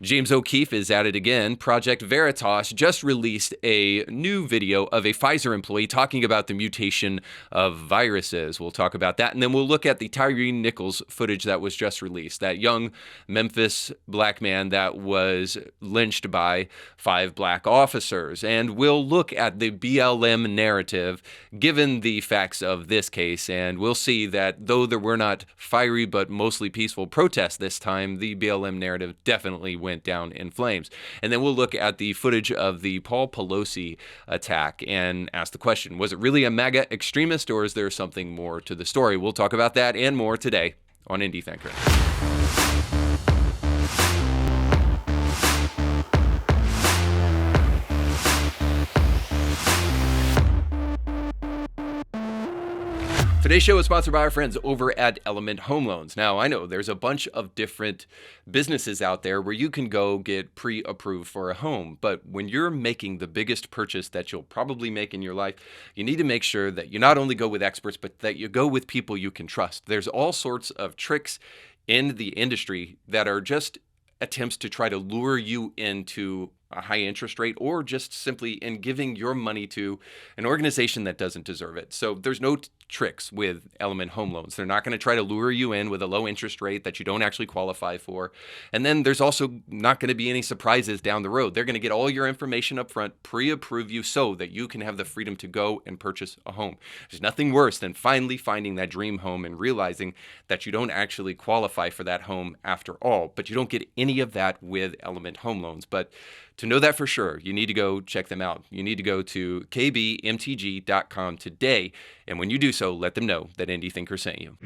James O'Keefe is at it again. Project Veritas just released a new video of a Pfizer employee talking about the mutation of viruses. We'll talk about that, and then we'll look at the Tyre Nichols footage that was just released, that young Memphis black man that was lynched by 5 black officers. And we'll look at the BLM narrative given the facts of this case, and we'll see that though there were not fiery but mostly peaceful protests this time, the BLM narrative definitely went down in flames. And then we'll look at the footage of the Paul Pelosi attack and ask the question, was it really a MAGA extremist, or is there something more to the story? We'll talk about that and more today on Indie Thinker. Today's show is sponsored by our friends over at Element Home Loans. Now, I know there's a bunch of different businesses out there where you can go get pre-approved for a home, but when you're making the biggest purchase that you'll probably make in your life, you need to make sure that you not only go with experts, but that you go with people you can trust. There's all sorts of tricks in the industry that are just attempts to try to lure you into a high interest rate, or just simply in giving your money to an organization that doesn't deserve it. So there's no tricks with Element Home Loans. They're not going to try to lure you in with a low interest rate that you don't actually qualify for. And then there's also not going to be any surprises down the road. They're going to get all your information up front, pre-approve you so that you can have the freedom to go and purchase a home. There's nothing worse than finally finding that dream home and realizing that you don't actually qualify for that home after all. But you don't get any of that with Element Home Loans. But to know that for sure, you need to go check them out. You need to go to kbmtg.com today. And when you do so, let them know that Indie Thinker sent you.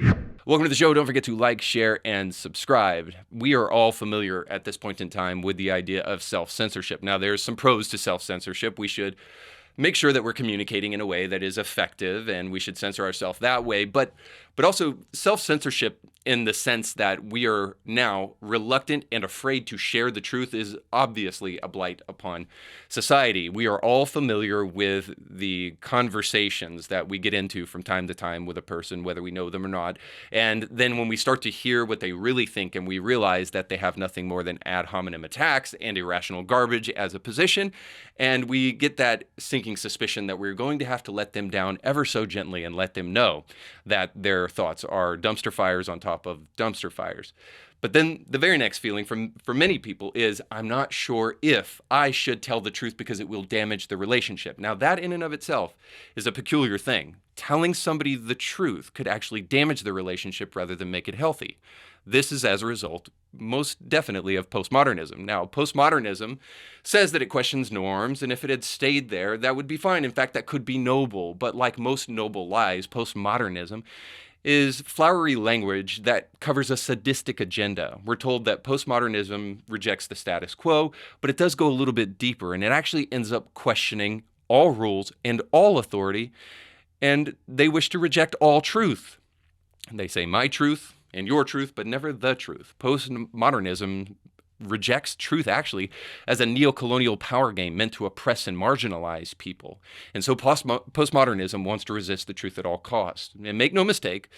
Welcome to the show. Don't forget to like, share, and subscribe. We are all familiar at this point in time with the idea of self-censorship. Now, there's some pros to self-censorship. We should make sure that we're communicating in a way that is effective, and we should censor ourselves that way. But also self-censorship in the sense that we are now reluctant and afraid to share the truth is obviously a blight upon society. We are all familiar with the conversations that we get into from time to time with a person, whether we know them or not. And then when we start to hear what they really think and we realize that they have nothing more than ad hominem attacks and irrational garbage as a position, and we get that sinking suspicion that we're going to have to let them down ever so gently and let them know that their thoughts are dumpster fires on top of dumpster fires. But then the very next feeling for many people is, I'm not sure if I should tell the truth because it will damage the relationship. Now, that in and of itself is a peculiar thing. Telling somebody the truth could actually damage the relationship rather than make it healthy. This is as a result, most definitely, of postmodernism. Now, postmodernism says that it questions norms, and if it had stayed there, that would be fine. In fact, that could be noble. But like most noble lies, postmodernism is flowery language that covers a sadistic agenda. We're told that postmodernism rejects the status quo, but it does go a little bit deeper, and it actually ends up questioning all rules and all authority, and they wish to reject all truth. They say my truth and your truth, but never the truth. Postmodernism rejects truth actually as a neocolonial power game meant to oppress and marginalize people. And so postmodernism wants to resist the truth at all costs. And make no mistake,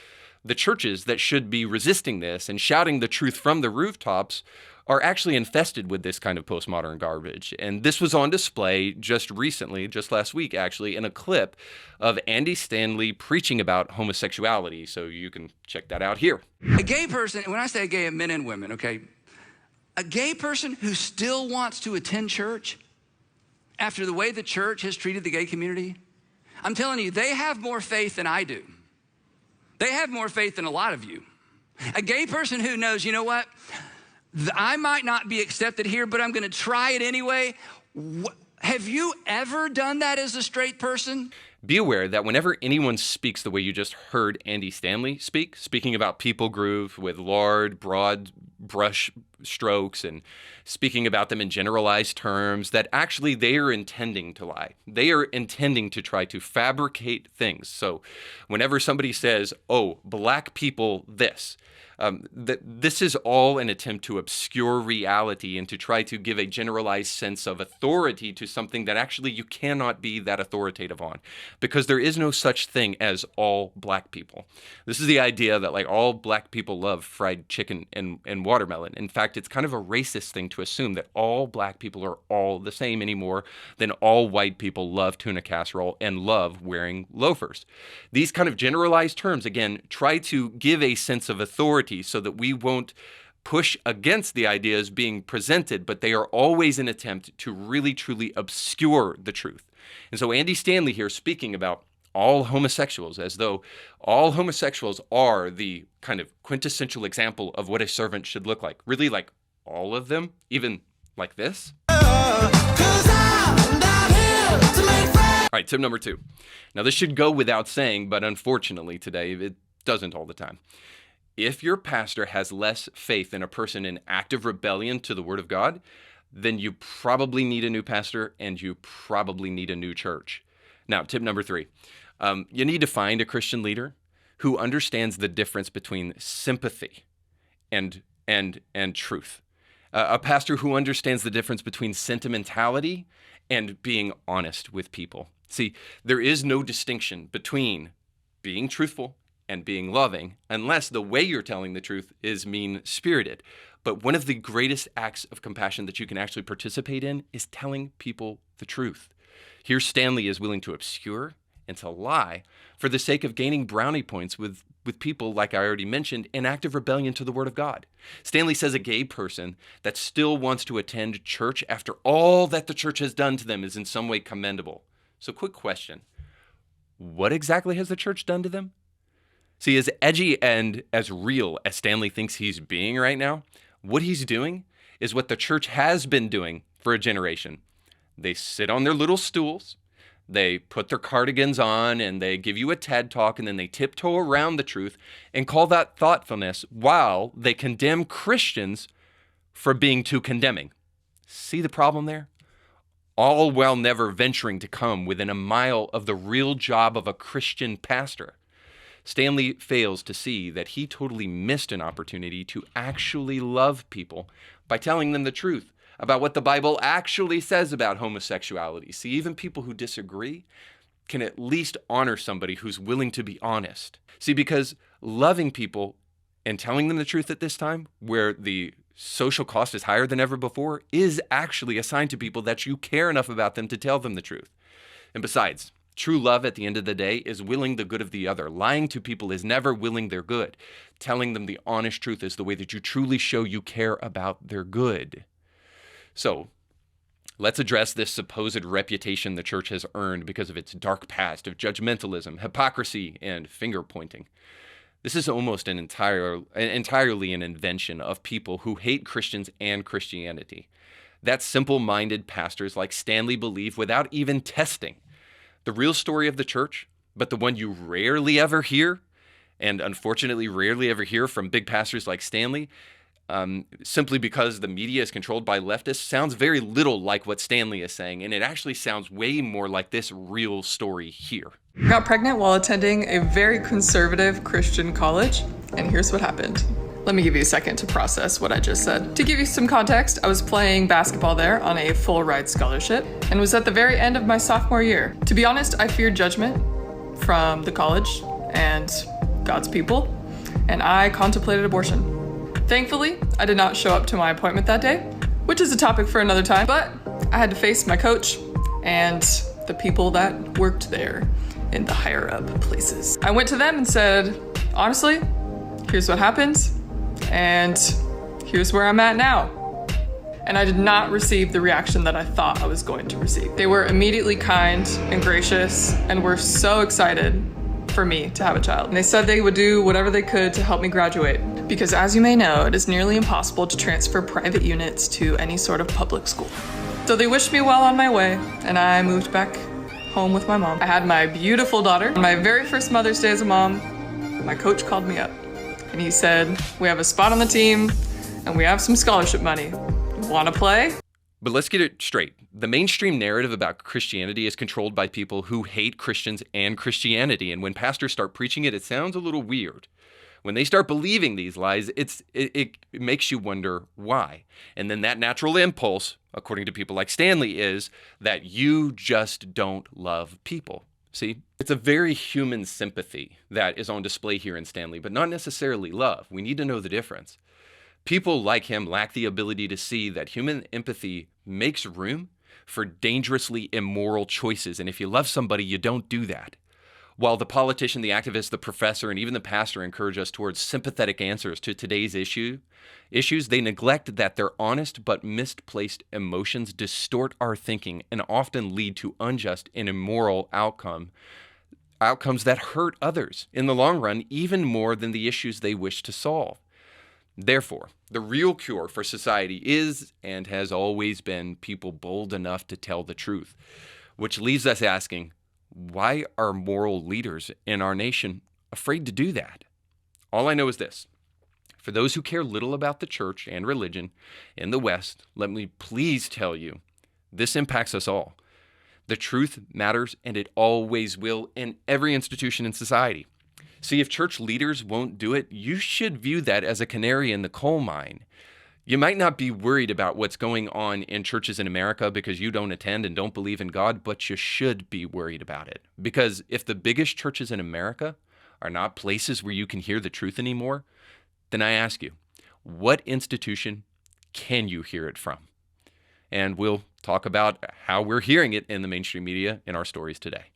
the churches that should be resisting this and shouting the truth from the rooftops are actually infested with this kind of postmodern garbage. And this was on display just recently, just last week actually, in a clip of Andy Stanley preaching about homosexuality. So you can check that out here. A gay person, when I say gay, men and women, okay? A gay person who still wants to attend church after the way the church has treated the gay community, I'm telling you, they have more faith than I do. They have more faith than a lot of you. A gay person who knows, you know what? I might not be accepted here, but I'm going to try it anyway. Have you ever done that as a straight person? Be aware that whenever anyone speaks the way you just heard Andy Stanley speaking about people groove with large, broad brush strokes and speaking about them in generalized terms, that actually they are intending to lie. They are intending to try to fabricate things. So whenever somebody says, oh, black people this, this is all an attempt to obscure reality and to try to give a generalized sense of authority to something that actually you cannot be that authoritative on, because there is no such thing as all black people. This is the idea that like all black people love fried chicken and watermelon. In fact, fact, it's kind of a racist thing to assume that all black people are all the same anymore than all white people love tuna casserole and love wearing loafers. These kind of generalized terms, again, try to give a sense of authority so that we won't push against the ideas being presented, but they are always an attempt to really, truly obscure the truth. And so Andy Stanley here speaking about all homosexuals as though all homosexuals are the kind of quintessential example of what a servant should look like. Really, like all of them, even like this. All right, tip number 2. Now, this should go without saying, but unfortunately today, it doesn't all the time. If your pastor has less faith in a person in active rebellion to the Word of God, then you probably need a new pastor and you probably need a new church. Now, tip number 3, you need to find a Christian leader who understands the difference between sympathy and truth. A pastor who understands the difference between sentimentality and being honest with people. See, there is no distinction between being truthful and being loving, unless the way you're telling the truth is mean-spirited. But one of the greatest acts of compassion that you can actually participate in is telling people the truth. Here, Stanley is willing to obscure and to lie for the sake of gaining brownie points with people, like I already mentioned, in active rebellion to the Word of God. Stanley says a gay person that still wants to attend church after all that the church has done to them is in some way commendable. So quick question. What exactly has the church done to them? See, as edgy and as real as Stanley thinks he's being right now, what he's doing is what the church has been doing for a generation. They sit on their little stools, they put their cardigans on, and they give you a TED talk, and then they tiptoe around the truth and call that thoughtfulness while they condemn Christians for being too condemning. See the problem there? All while never venturing to come within a mile of the real job of a Christian pastor. Stanley fails to see that he totally missed an opportunity to actually love people by telling them the truth about what the Bible actually says about homosexuality. See, even people who disagree can at least honor somebody who's willing to be honest. See, because loving people and telling them the truth at this time, where the social cost is higher than ever before, is actually a sign to people that you care enough about them to tell them the truth. And besides, true love at the end of the day is willing the good of the other. Lying to people is never willing their good. Telling them the honest truth is the way that you truly show you care about their good. So, let's address this supposed reputation the church has earned because of its dark past of judgmentalism, hypocrisy, and finger-pointing. This is almost entirely an invention of people who hate Christians and Christianity. That simple-minded pastors like Stanley believe without even testing. The real story of the church, but the one you rarely ever hear, and unfortunately rarely ever hear from big pastors like Stanley, simply because the media is controlled by leftists, sounds very little like what Stanley is saying, and it actually sounds way more like this real story here. I got pregnant while attending a very conservative Christian college, and here's what happened. Let me give you a second to process what I just said. To give you some context, I was playing basketball there on a full ride scholarship and was at the very end of my sophomore year. To be honest, I feared judgment from the college and God's people, and I contemplated abortion. Thankfully, I did not show up to my appointment that day, which is a topic for another time, but I had to face my coach and the people that worked there in the higher up places. I went to them and said, honestly, here's what happened, and here's where I'm at now. And I did not receive the reaction that I thought I was going to receive. They were immediately kind and gracious and were so excited for me to have a child. And they said they would do whatever they could to help me graduate. Because as you may know, it is nearly impossible to transfer private units to any sort of public school. So they wished me well on my way, and I moved back home with my mom. I had my beautiful daughter. On my very first Mother's Day as a mom, my coach called me up, and he said, we have a spot on the team, and we have some scholarship money. Want to play? But let's get it straight. The mainstream narrative about Christianity is controlled by people who hate Christians and Christianity. And when pastors start preaching it, it sounds a little weird. When they start believing these lies, it makes you wonder why. And then that natural impulse, according to people like Stanley, is that you just don't love people. See, it's a very human sympathy that is on display here in Stanley, but not necessarily love. We need to know the difference. People like him lack the ability to see that human empathy makes room for dangerously immoral choices. And if you love somebody, you don't do that. While the politician, the activist, the professor, and even the pastor encourage us towards sympathetic answers to today's issues, they neglect that their honest but misplaced emotions distort our thinking and often lead to unjust and immoral outcomes that hurt others in the long run, even more than the issues they wish to solve. Therefore, the real cure for society is and has always been people bold enough to tell the truth, which leaves us asking, why are moral leaders in our nation afraid to do that? All I know is this. For those who care little about the church and religion in the West, let me please tell you, this impacts us all. The truth matters, and it always will in every institution in society. See, if church leaders won't do it, you should view that as a canary in the coal mine. You might not be worried about what's going on in churches in America because you don't attend and don't believe in God, but you should be worried about it. Because if the biggest churches in America are not places where you can hear the truth anymore, then I ask you, what institution can you hear it from? And we'll talk about how we're hearing it in the mainstream media in our stories today.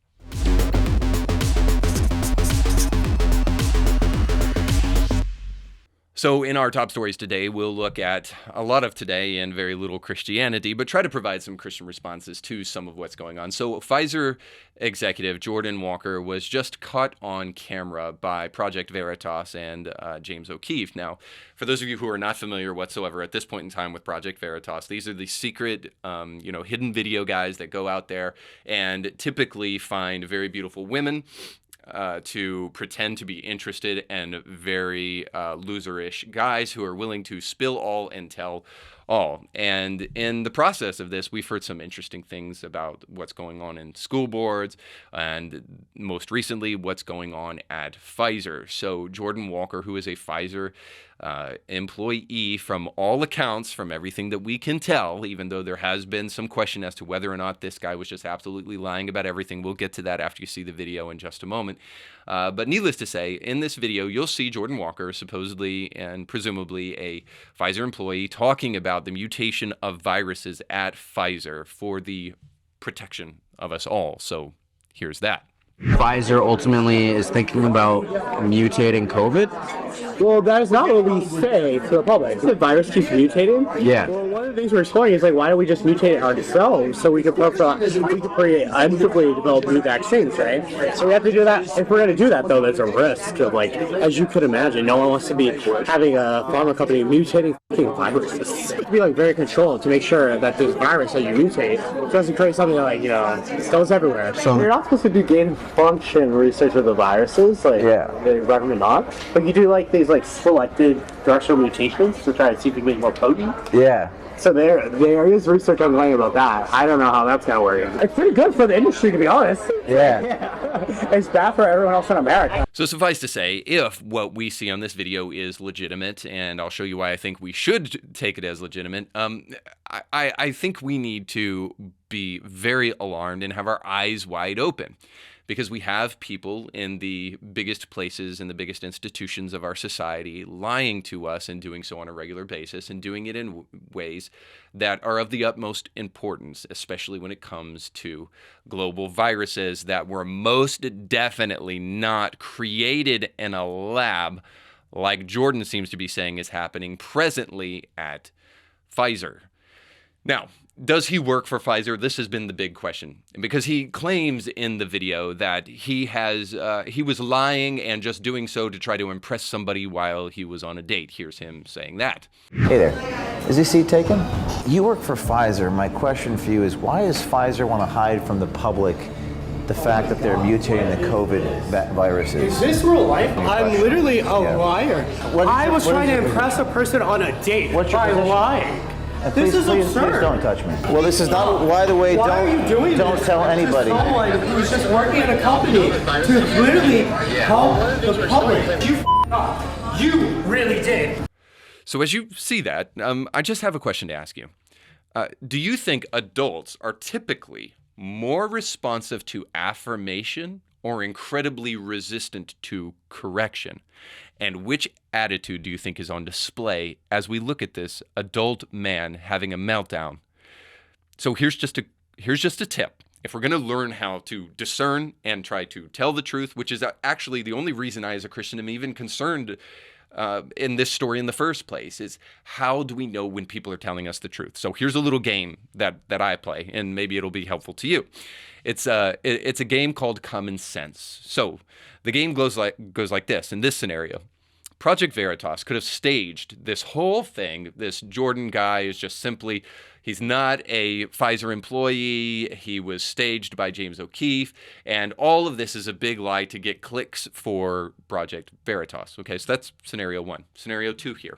So in our top stories today, we'll look at a lot of today and very little Christianity, but try to provide some Christian responses to some of what's going on. So Pfizer executive Jordan Walker was just caught on camera by Project Veritas and James O'Keefe. Now, for those of you who are not familiar whatsoever at this point in time with Project Veritas, these are the secret, hidden video guys that go out there and typically find very beautiful women to pretend to be interested, and very loserish guys who are willing to spill all and tell all. And in the process of this, we've heard some interesting things about what's going on in school boards, and most recently, what's going on at Pfizer. So Jordan Walker, who is a Pfizer employee, from all accounts, from everything that we can tell, even though there has been some question as to whether or not this guy was just absolutely lying about everything. We'll get to that after you see the video in just a moment. But needless to say, in this video, you'll see Jordan Walker, supposedly and presumably a Pfizer employee, talking about the mutation of viruses at Pfizer for the protection of us all. So here's that. Pfizer ultimately is thinking about mutating COVID? Well, that is not what we say to the public. The virus keeps mutating. Yeah. Well, one of the things we're exploring is, like, why don't we just mutate it ourselves so we can create unfavorably develop new vaccines, right? So we have to do that. If we're going to do that, though, there's a risk of, like, as you could imagine, no one wants to be having a pharma company mutating viruses. You have to be, like, very controlled to make sure that this virus that you mutate doesn't create something that, like, goes everywhere. So you're not supposed to do gain function research with the viruses, like, they recommend not. But you do, like, these, like, selected directional mutations to try to see if you can make more potent. Yeah. So there is research ongoing about that. I don't know how that's going to work. It's pretty good for the industry, to be honest. Yeah. It's bad for everyone else in America. So suffice to say, if what we see on this video is legitimate, and I'll show you why I think we should take it as legitimate, I think we need to be very alarmed and have our eyes wide open. Because we have people in the biggest places and the biggest institutions of our society lying to us and doing so on a regular basis, and doing it in ways that are of the utmost importance, especially when it comes to global viruses that were most definitely not created in a lab, like Jordan seems to be saying is happening presently at Pfizer. Now, does he work for Pfizer? This has been the big question, because he claims in the video that he was lying and just doing so to try to impress somebody while he was on a date. Here's him saying that. Hey there, is this seat taken? You work for Pfizer. My question for you is, why does Pfizer want to hide from the public the fact that they're mutating the COVID viruses? Is this real life? I'm literally a liar. I was trying to impress a person on a date by lying. This is absurd. Please don't touch me. Well, this is not. By the way, Why are you doing don't this? tell anybody. This is someone who's just working at a company to literally help the public. You up. You really did. So as you see that, I just have a question to ask you. Do you think adults are typically more responsive to affirmation or incredibly resistant to correction? And which attitude do you think is on display as we look at this adult man having a meltdown? So here's just a tip. If we're going to learn how to discern and try to tell the truth, which is actually the only reason I as a Christian am even concerned in this story in the first place, is how do we know when people are telling us the truth? So here's a little game that I play, and maybe it'll be helpful to you. It's a game called Common Sense. So the game goes like this. In this scenario, Project Veritas could have staged this whole thing. This Jordan guy is just simply, he's not a Pfizer employee. He was staged by James O'Keefe. And all of this is a big lie to get clicks for Project Veritas. Okay, so that's scenario one. Scenario two here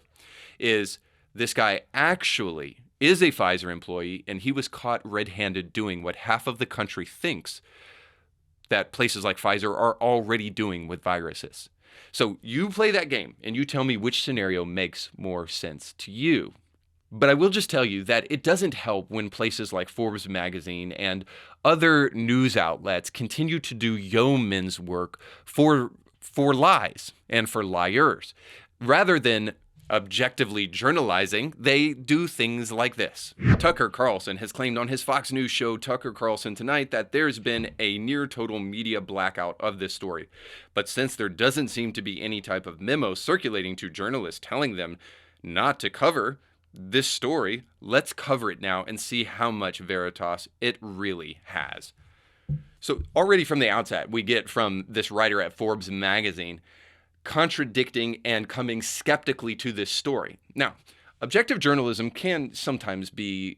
is this guy actually is a Pfizer employee, and he was caught red-handed doing what half of the country thinks that places like Pfizer are already doing with viruses. So you play that game and you tell me which scenario makes more sense to you. But I will just tell you that it doesn't help when places like Forbes magazine and other news outlets continue to do yeoman's work for lies and for liars. Rather than objectively journalizing, they do things like this. Tucker Carlson has claimed on his Fox News show, Tucker Carlson Tonight, that there's been a near total media blackout of this story. But since there doesn't seem to be any type of memo circulating to journalists telling them not to cover this story, let's cover it now and see how much Veritas it really has. So already from the outset, we get from this writer at Forbes magazine contradicting and coming skeptically to this story. Now, objective journalism can sometimes be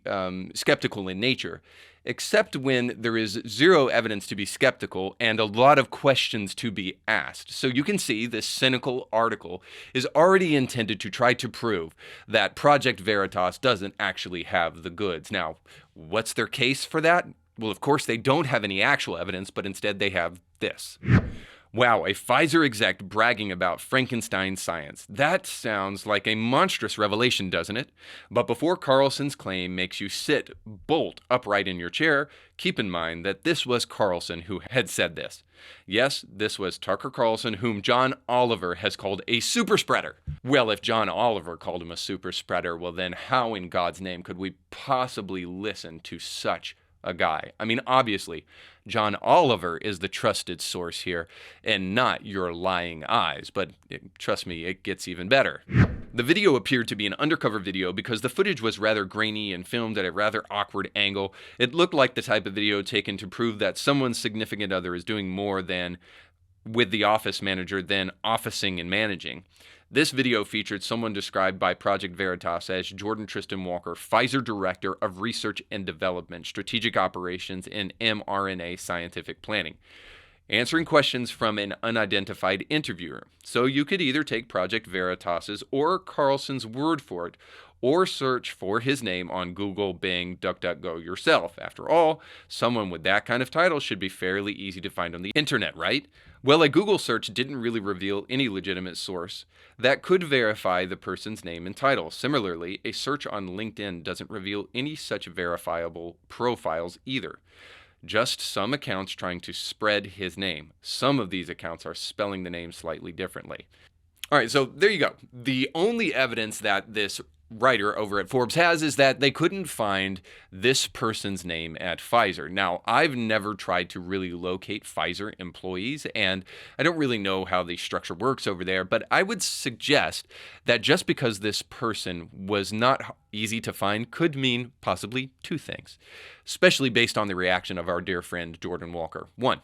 skeptical in nature, except when there is zero evidence to be skeptical and a lot of questions to be asked. So you can see this cynical article is already intended to try to prove that Project Veritas doesn't actually have the goods. Now, what's their case for that? Well, of course, they don't have any actual evidence, but instead they have this. Wow, a Pfizer exec bragging about Frankenstein science. That sounds like a monstrous revelation, doesn't it? But before Carlson's claim makes you sit bolt upright in your chair, keep in mind that this was Carlson who had said this. Yes, this was Tucker Carlson, whom John Oliver has called a super spreader. Well, if John Oliver called him a super spreader, well then how in God's name could we possibly listen to such a guy? I mean, obviously, John Oliver is the trusted source here and not your lying eyes, but trust me, it gets even better. The video appeared to be an undercover video because the footage was rather grainy and filmed at a rather awkward angle. It looked like the type of video taken to prove that someone's significant other is doing more than with the office manager than officing and managing. This video featured someone described by Project Veritas as Jordan Tristan Walker, Pfizer Director of Research and Development, Strategic Operations, and mRNA Scientific Planning, answering questions from an unidentified interviewer. So you could either take Project Veritas's or Carlson's word for it, or search for his name on Google, Bing, DuckDuckGo yourself. After all, someone with that kind of title should be fairly easy to find on the internet, right? Well, a Google search didn't really reveal any legitimate source that could verify the person's name and title. Similarly, a search on LinkedIn doesn't reveal any such verifiable profiles either. Just some accounts trying to spread his name. Some of these accounts are spelling the name slightly differently. All right, so there you go. The only evidence that this writer over at Forbes has is that they couldn't find this person's name at Pfizer. Now, I've never tried to really locate Pfizer employees, and I don't really know how the structure works over there, but I would suggest that just because this person was not easy to find could mean possibly two things, especially based on the reaction of our dear friend Jordan Walker. One,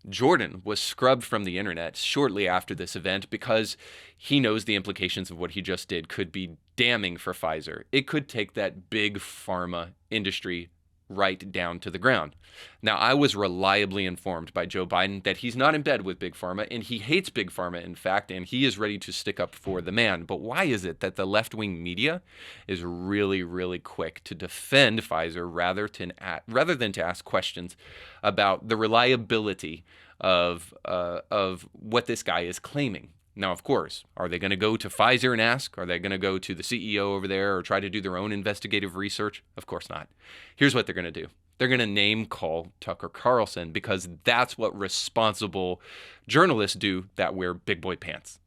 Jordan was scrubbed from the internet shortly after this event because he knows the implications of what he just did could be damning for Pfizer. It could take that big pharma industry right down to the ground. Now, I was reliably informed by Joe Biden that he's not in bed with Big Pharma, and he hates Big Pharma, in fact, and he is ready to stick up for the man. But why is it that the left-wing media is really, really quick to defend Pfizer rather than to ask questions about the reliability of what this guy is claiming? Now, of course, are they going to go to Pfizer and ask? Are they going to go to the CEO over there or try to do their own investigative research? Of course not. Here's what they're going to do. They're going to name call Tucker Carlson because that's what responsible journalists do that wear big boy pants.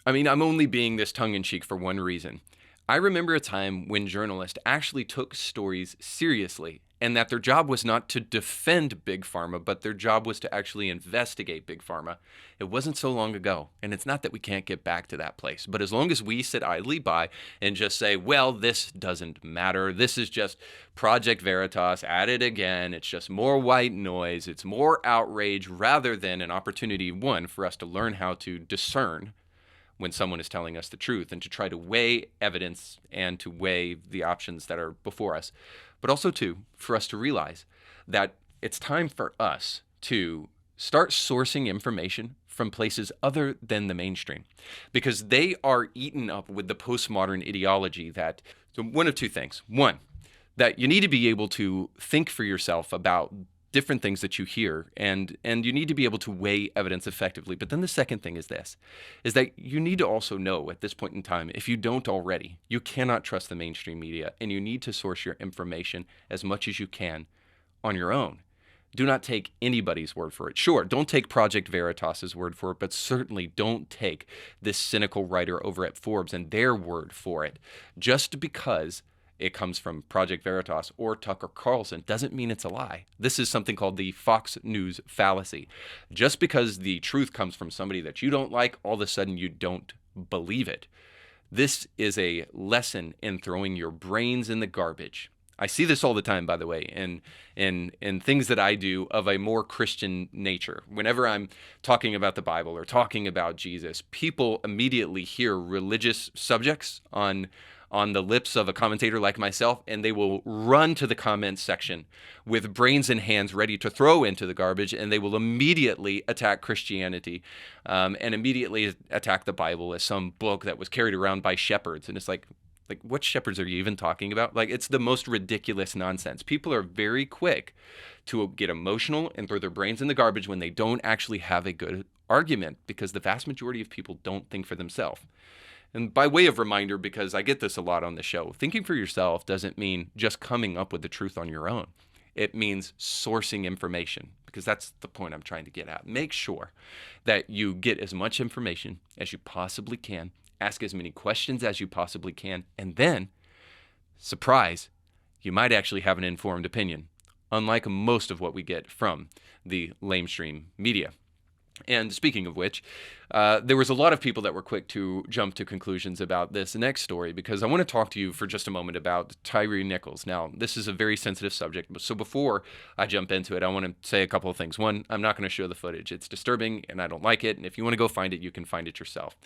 I mean, I'm only being this tongue-in-cheek for one reason. I remember a time when journalists actually took stories seriously, and that their job was not to defend Big Pharma, but their job was to actually investigate Big Pharma. It wasn't so long ago, and it's not that we can't get back to that place, but as long as we sit idly by and just say, well, this doesn't matter, this is just Project Veritas at it again, it's just more white noise, it's more outrage, rather than an opportunity, one, for us to learn how to discern when someone is telling us the truth and to try to weigh evidence and to weigh the options that are before us. But also, too, for us to realize that it's time for us to start sourcing information from places other than the mainstream, because they are eaten up with the postmodern ideology that, so one of two things. One, that you need to be able to think for yourself about different things that you hear, and you need to be able to weigh evidence effectively. But then the second thing is this, is that you need to also know at this point in time, if you don't already, you cannot trust the mainstream media, and you need to source your information as much as you can on your own. Do not take anybody's word for it. Sure, don't take Project Veritas's word for it, but certainly don't take this cynical writer over at Forbes and their word for it. Just because it comes from Project Veritas or Tucker Carlson doesn't mean it's a lie. This is something called the Fox News fallacy. Just because the truth comes from somebody that you don't like, all of a sudden you don't believe it. This is a lesson in throwing your brains in the garbage. I see this all the time, by the way, in things that I do of a more Christian nature. Whenever I'm talking about the Bible or talking about Jesus, people immediately hear religious subjects on the lips of a commentator like myself, and they will run to the comments section with brains and hands ready to throw into the garbage, and they will immediately attack Christianity and immediately attack the Bible as some book that was carried around by shepherds. And it's like, what shepherds are you even talking about? Like, it's the most ridiculous nonsense. People are very quick to get emotional and throw their brains in the garbage when they don't actually have a good argument, because the vast majority of people don't think for themselves. And by way of reminder, because I get this a lot on the show, thinking for yourself doesn't mean just coming up with the truth on your own. It means sourcing information, because that's the point I'm trying to get at. Make sure that you get as much information as you possibly can, ask as many questions as you possibly can, and then, surprise, you might actually have an informed opinion, unlike most of what we get from the lamestream media. And speaking of which, there was a lot of people that were quick to jump to conclusions about this next story, because I want to talk to you for just a moment about Tyre Nichols. Now, this is a very sensitive subject, so before I jump into it, I want to say a couple of things. One, I'm not going to show the footage. It's disturbing, and I don't like it, and if you want to go find it, you can find it yourself.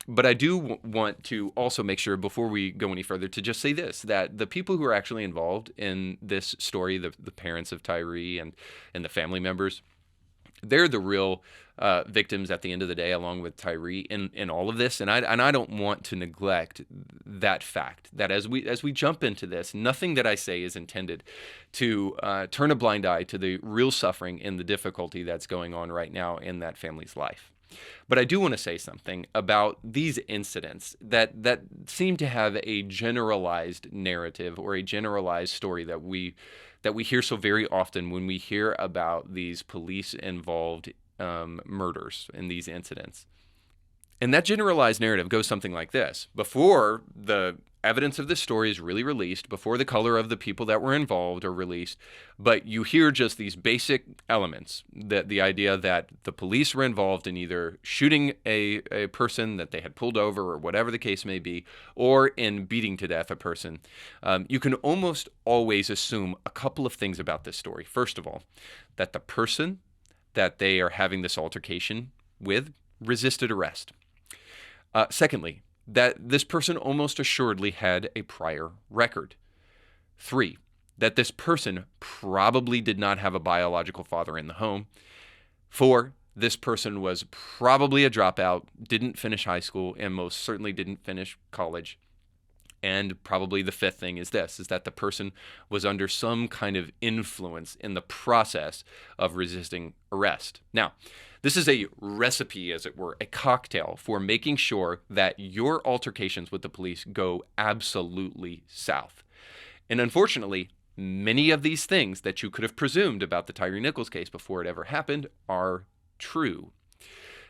But I do want to also make sure, before we go any further, to just say this, that the people who are actually involved in this story, the parents of Tyre and the family members, they're the real victims at the end of the day, along with Tyre in all of this. And I don't want to neglect that fact, that as we jump into this, nothing that I say is intended to turn a blind eye to the real suffering and the difficulty that's going on right now in that family's life. But I do want to say something about these incidents that seem to have a generalized narrative or a generalized story that we hear so very often when we hear about these police-involved murders in these incidents. And that generalized narrative goes something like this. Before the evidence of this story is really released, before the color of the people that were involved are released, but you hear just these basic elements, that the idea that the police were involved in either shooting a person that they had pulled over or whatever the case may be, or in beating to death a person. You can almost always assume a couple of things about this story. First of all, that the person that they are having this altercation with resisted arrest. Secondly, that this person almost assuredly had a prior record. 3, that this person probably did not have a biological father in the home. 4, this person was probably a dropout, didn't finish high school, and most certainly didn't finish college. And probably the 5th thing is this, is that the person was under some kind of influence in the process of resisting arrest. Now, this is a recipe, as it were, a cocktail for making sure that your altercations with the police go absolutely south. And unfortunately, many of these things that you could have presumed about the Tyre Nichols case before it ever happened are true.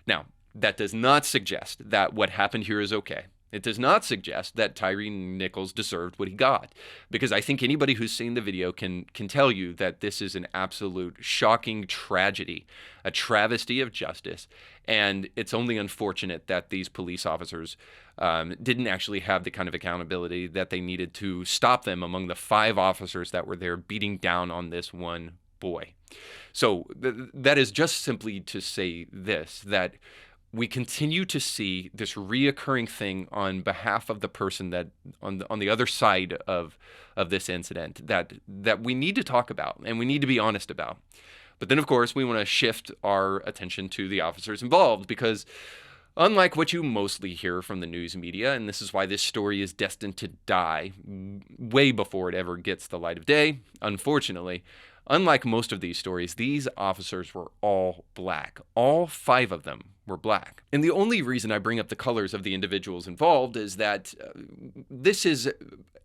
Now, That does not suggest that what happened here is okay. It does not suggest that Tyre Nichols deserved what he got, because I think anybody who's seen the video can tell you that this is an absolute shocking tragedy, a travesty of justice, and it's only unfortunate that these police officers didn't actually have the kind of accountability that they needed to stop them among the 5 officers that were there beating down on this one boy. So that is just simply to say this, that we continue to see this reoccurring thing on behalf of the person that on the other side of this incident that we need to talk about and we need to be honest about. But then, of course, we want to shift our attention to the officers involved, because unlike what you mostly hear from the news media, and this is why this story is destined to die way before it ever gets the light of day, unfortunately, unlike most of these stories, these officers were all black. All 5 of them were black. And the only reason I bring up the colors of the individuals involved is that this is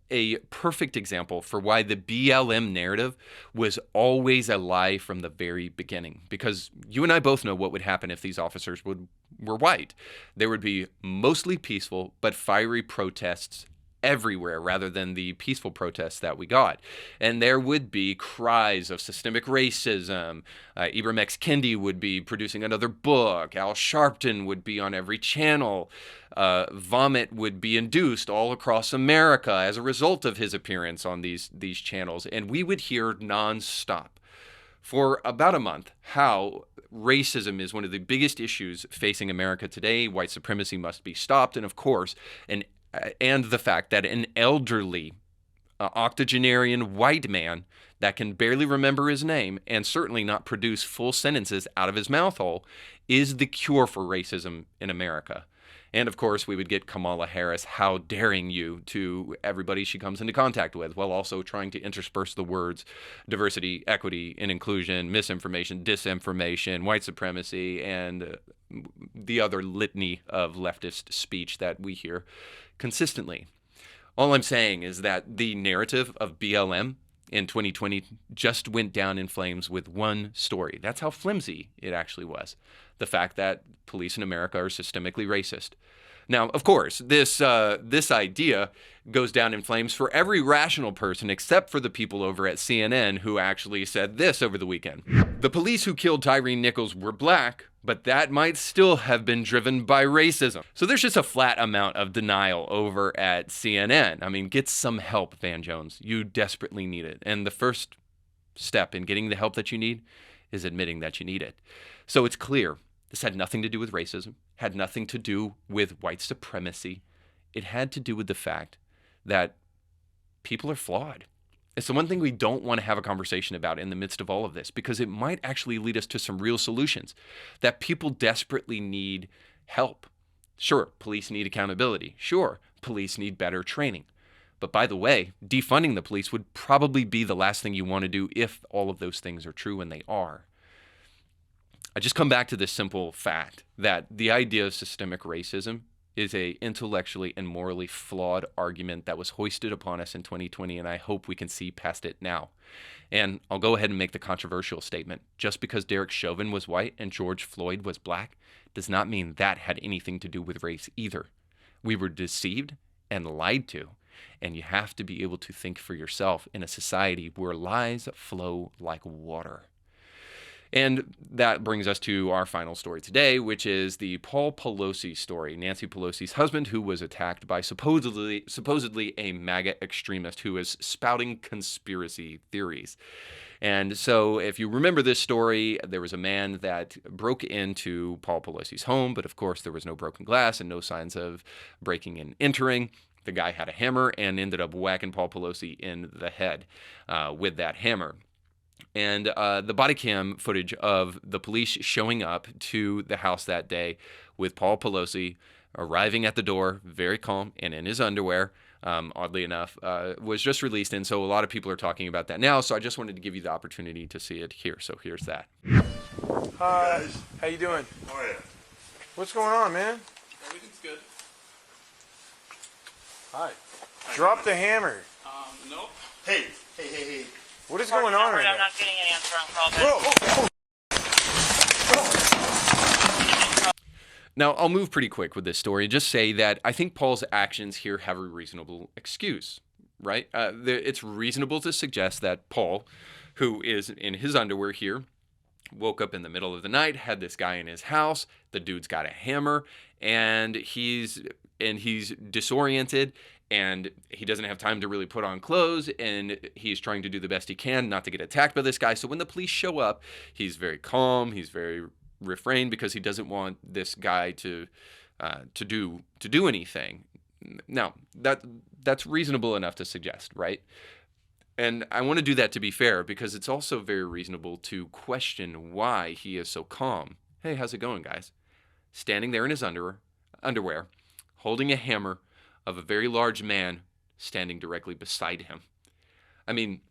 a perfect example for why the BLM narrative was always a lie from the very beginning. Because you and I both know what would happen if these officers were white. There would be mostly peaceful but fiery protests everywhere rather than the peaceful protests that we got. And there would be cries of systemic racism. Ibram X. Kendi would be producing another book. Al Sharpton would be on every channel. Vomit would be induced all across America as a result of his appearance on these channels. And we would hear nonstop for about a month how racism is one of the biggest issues facing America today. White supremacy must be stopped. And of course, and the fact that an elderly octogenarian white man that can barely remember his name and certainly not produce full sentences out of his mouth hole is the cure for racism in America. And of course, we would get Kamala Harris, how daring you, to everybody she comes into contact with, while also trying to intersperse the words diversity, equity, and inclusion, misinformation, disinformation, white supremacy, and the other litany of leftist speech that we hear consistently. All I'm saying is that the narrative of BLM in 2020 just went down in flames with one story. That's how flimsy it actually was. The fact that police in America are systemically racist. Now, of course, this idea goes down in flames for every rational person except for the people over at CNN who actually said this over the weekend. The police who killed Tyre Nichols were black, but that might still have been driven by racism. So there's just a flat amount of denial over at CNN. I mean, get some help, Van Jones. You desperately need it. And the first step in getting the help that you need is admitting that you need it. So it's clear this had nothing to do with racism, had nothing to do with white supremacy. It had to do with the fact that people are flawed. It's the one thing we don't want to have a conversation about in the midst of all of this, because it might actually lead us to some real solutions, that people desperately need help. Sure, police need accountability. Sure, police need better training. But by the way, defunding the police would probably be the last thing you want to do if all of those things are true, and they are. I just come back to this simple fact that the idea of systemic racism is a intellectually and morally flawed argument that was hoisted upon us in 2020, and I hope we can see past it now. And I'll go ahead and make the controversial statement. Just because Derek Chauvin was white and George Floyd was black does not mean that had anything to do with race either. We were deceived and lied to, and you have to be able to think for yourself in a society where lies flow like water. And that brings us to our final story today, which is the Paul Pelosi story, Nancy Pelosi's husband, who was attacked by supposedly a MAGA extremist who is spouting conspiracy theories. And so if you remember this story, there was a man that broke into Paul Pelosi's home, but of course there was no broken glass and no signs of breaking and entering. The guy had a hammer and ended up whacking Paul Pelosi in the head with that hammer. And the body cam footage of the police showing up to the house that day with Paul Pelosi arriving at the door, very calm and in his underwear, oddly enough, was just released. And so a lot of people are talking about that now. So I just wanted to give you the opportunity to see it here. So here's that. Hi, how you doing? Oh, yeah. What's going on, man? Everything's good. Hi. Drop the hammer. Nope. Hey. What is going on right I'm now? not getting an answer on call. Bro. Now, I'll move pretty quick with this story and just say that I think Paul's actions here have a reasonable excuse, right? It's reasonable to suggest that Paul, who is in his underwear here, woke up in the middle of the night, had this guy in his house, the dude's got a hammer, and he's disoriented, and he doesn't have time to really put on clothes, and he's trying to do the best he can not to get attacked by this guy. So when the police show up, he's very calm, he's very refrained because he doesn't want this guy to do anything. Now, that's reasonable enough to suggest, right? And I want to do that to be fair because it's also very reasonable to question why he is so calm. Hey, how's it going, guys? Standing there in his underwear, holding a hammer of a very large man standing directly beside him. I mean,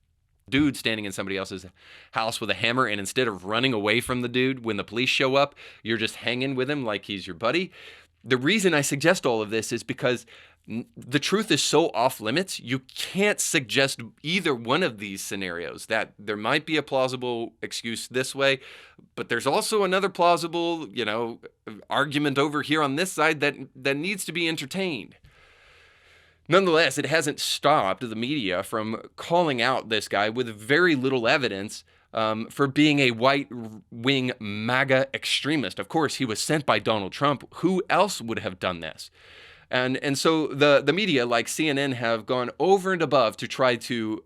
dude standing in somebody else's house with a hammer, and instead of running away from the dude when the police show up, you're just hanging with him like he's your buddy. The reason I suggest all of this is because the truth is so off limits, you can't suggest either one of these scenarios. That there might be a plausible excuse this way, but there's also another plausible, argument over here on this side that needs to be entertained. Nonetheless, it hasn't stopped the media from calling out this guy with very little evidence for being a right-wing MAGA extremist. Of course, he was sent by Donald Trump. Who else would have done this? And so the media, like CNN, have gone over and above to try to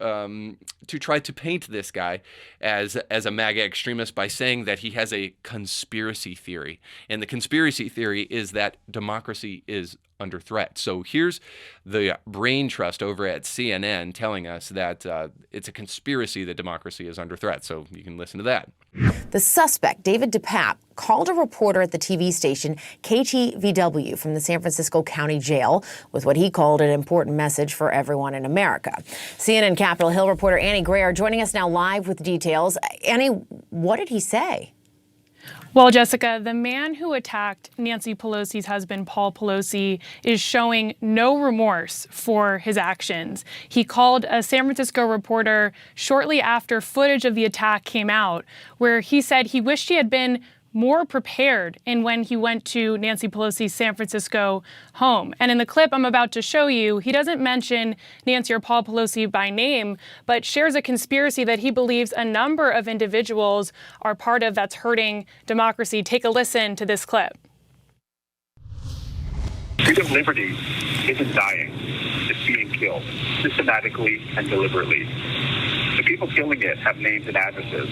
paint this guy as a MAGA extremist by saying that he has a conspiracy theory, and the conspiracy theory is that democracy is under threat. So here's the brain trust over at CNN telling us that it's a conspiracy that democracy is under threat. So you can listen to that. The suspect, David DePape, called a reporter at the TV station KTVW from the San Francisco County Jail with what he called an important message for everyone in America. CNN Capitol Hill reporter Annie Gray are joining us now live with details. Annie, what did he say? Well, Jessica, the man who attacked Nancy Pelosi's husband, Paul Pelosi, is showing no remorse for his actions. He called a San Francisco reporter shortly after footage of the attack came out, where he said he wished he had been more prepared in when he went to Nancy Pelosi's San Francisco home. And in the clip I'm about to show you, he doesn't mention Nancy or Paul Pelosi by name, but shares a conspiracy that he believes a number of individuals are part of that's hurting democracy. Take a listen to this clip. Freedom of liberty isn't dying. It's being killed systematically and deliberately. The people killing it have names and addresses.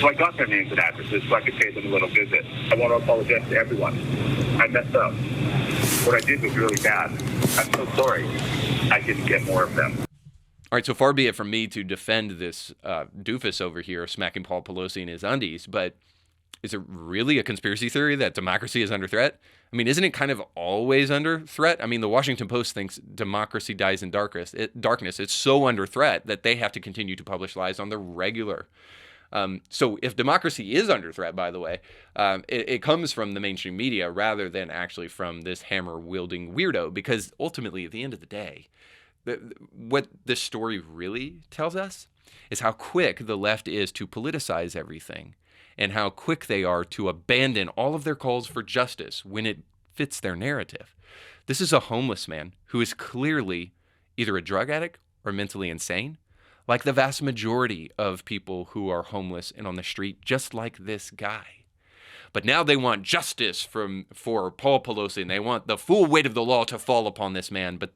So I got their names and addresses so I could pay them a little visit. I want to apologize to everyone. I messed up. What I did was really bad. I'm so sorry. I didn't get more of them. All right, so far be it from me to defend this doofus over here smacking Paul Pelosi in his undies, but is it really a conspiracy theory that democracy is under threat? I mean, isn't it kind of always under threat? I mean, the Washington Post thinks democracy dies in darkness. It's so under threat that they have to continue to publish lies on the regular. So if democracy is under threat, by the way, it comes from the mainstream media rather than actually from this hammer-wielding weirdo, because ultimately, at the end of the day, what this story really tells us is how quick the left is to politicize everything, and how quick they are to abandon all of their calls for justice when it fits their narrative. This is a homeless man who is clearly either a drug addict or mentally insane, like the vast majority of people who are homeless and on the street, just like this guy. But now they want justice for Paul Pelosi, and they want the full weight of the law to fall upon this man, but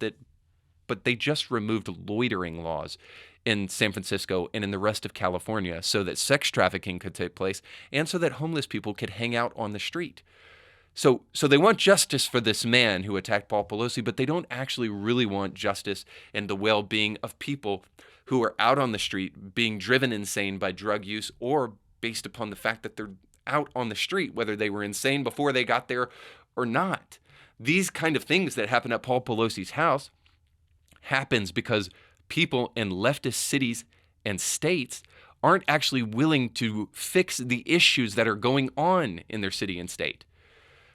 they just removed loitering laws in San Francisco and in the rest of California so that sex trafficking could take place and so that homeless people could hang out on the street. So they want justice for this man who attacked Paul Pelosi, but they don't actually really want justice and the well-being of people who are out on the street being driven insane by drug use or based upon the fact that they're out on the street, whether they were insane before they got there or not. These kind of things that happen at Paul Pelosi's house happens because people in leftist cities and states aren't actually willing to fix the issues that are going on in their city and state.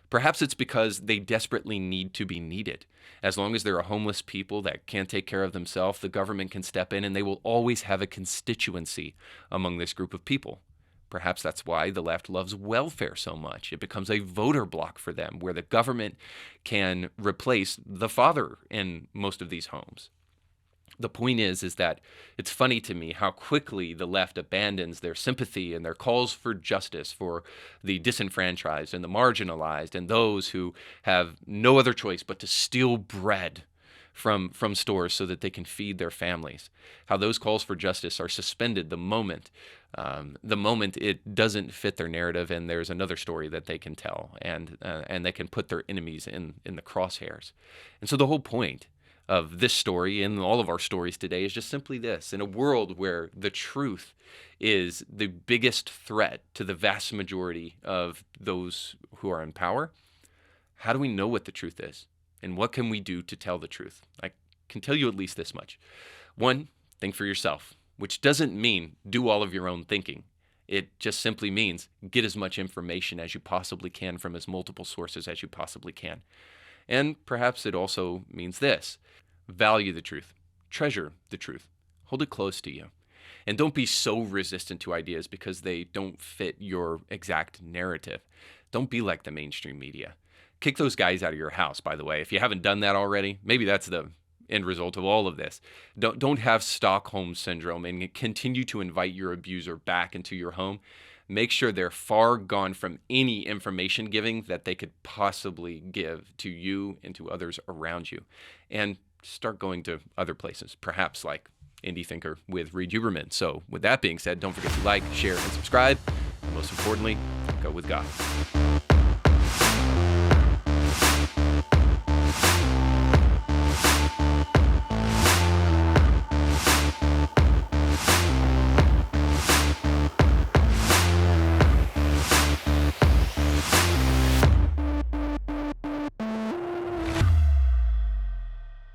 Perhaps it's because they desperately need to be needed. As long as there are homeless people that can't take care of themselves, the government can step in and they will always have a constituency among this group of people. Perhaps that's why the left loves welfare so much. It becomes a voter block for them, where the government can replace the father in most of these homes. The point is that it's funny to me how quickly the left abandons their sympathy and their calls for justice for the disenfranchised and the marginalized and those who have no other choice but to steal bread from stores so that they can feed their families. How those calls for justice are suspended the moment it doesn't fit their narrative and there's another story that they can tell, and they can put their enemies in the crosshairs. And so the whole point of this story and all of our stories today is just simply this: in a world where the truth is the biggest threat to the vast majority of those who are in power, how do we know what the truth is? And what can we do to tell the truth? I can tell you at least this much. One, think for yourself, which doesn't mean do all of your own thinking. It just simply means get as much information as you possibly can from as multiple sources as you possibly can. And perhaps it also means this: value the truth, treasure the truth, hold it close to you. And don't be so resistant to ideas because they don't fit your exact narrative. Don't be like the mainstream media. Kick those guys out of your house, by the way. If you haven't done that already, maybe that's the end result of all of this. Don't have Stockholm syndrome and continue to invite your abuser back into your home. Make sure they're far gone from any information giving that they could possibly give to you and to others around you. And start going to other places, perhaps like Indie Thinker with Reed Huberman. So with that being said, don't forget to like, share, and subscribe. And most importantly, go with God.